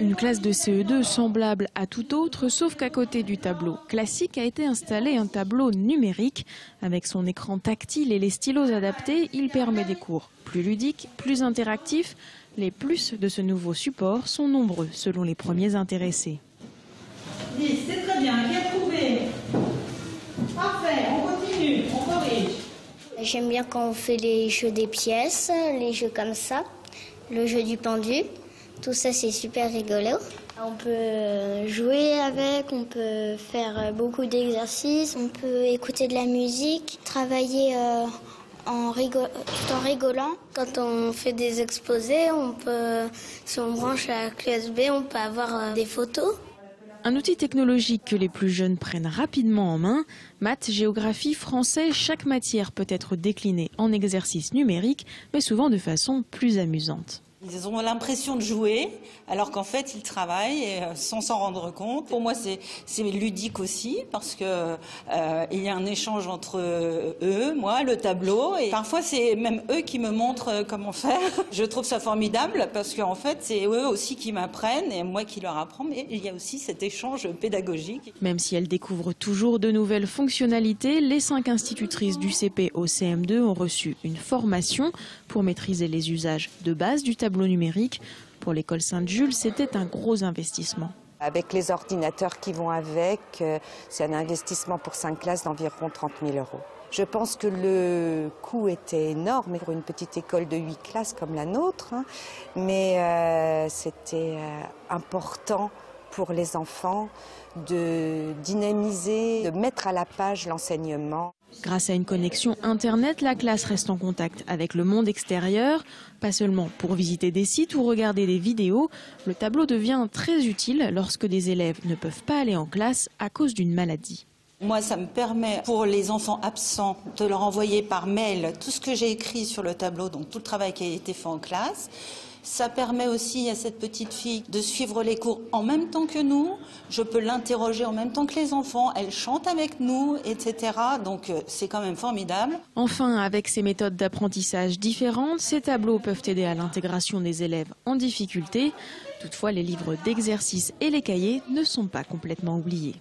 Une classe de CE2 semblable à tout autre, sauf qu'à côté du tableau classique a été installé un tableau numérique. Avec son écran tactile et les stylos adaptés, il permet des cours plus ludiques, plus interactifs. Les plus de ce nouveau support sont nombreux selon les premiers intéressés. 10, c'est très bien, qui a trouvé? Parfait, on continue, on corrige. J'aime bien quand on fait les jeux des pièces, les jeux comme ça, le jeu du pendu. Tout ça, c'est super rigolo. On peut jouer avec, on peut faire beaucoup d'exercices, on peut écouter de la musique, travailler tout en rigolant. Quand on fait des exposés, si on branche la clé USB, on peut avoir des photos. Un outil technologique que les plus jeunes prennent rapidement en main. Maths, géographie, français, chaque matière peut être déclinée en exercice numérique, mais souvent de façon plus amusante. Ils ont l'impression de jouer, alors qu'en fait, ils travaillent sans s'en rendre compte. Pour moi, c'est ludique aussi, parce que il y a un échange entre eux, moi, le tableau. Et parfois, c'est même eux qui me montrent comment faire. Je trouve ça formidable, parce qu'en fait, c'est eux aussi qui m'apprennent, et moi qui leur apprends. Mais il y a aussi cet échange pédagogique. Même si elles découvrent toujours de nouvelles fonctionnalités, les 5 institutrices du CP au CM2 ont reçu une formation pour maîtriser les usages de base du tableau numérique. Pour l'école Sainte-Jules, c'était un gros investissement. Avec les ordinateurs qui vont avec, c'est un investissement pour 5 classes d'environ 30 000 €. Je pense que le coût était énorme pour une petite école de 8 classes comme la nôtre, mais c'était important pour les enfants de dynamiser, de mettre à la page l'enseignement. Grâce à une connexion Internet, la classe reste en contact avec le monde extérieur. Pas seulement pour visiter des sites ou regarder des vidéos, le tableau devient très utile lorsque des élèves ne peuvent pas aller en classe à cause d'une maladie. Moi, ça me permet, pour les enfants absents, de leur envoyer par mail tout ce que j'ai écrit sur le tableau, donc tout le travail qui a été fait en classe. Ça permet aussi à cette petite fille de suivre les cours en même temps que nous. Je peux l'interroger en même temps que les enfants. Elle chante avec nous, etc. Donc c'est quand même formidable. Enfin, avec ces méthodes d'apprentissage différentes, ces tableaux peuvent aider à l'intégration des élèves en difficulté. Toutefois, les livres d'exercices et les cahiers ne sont pas complètement oubliés.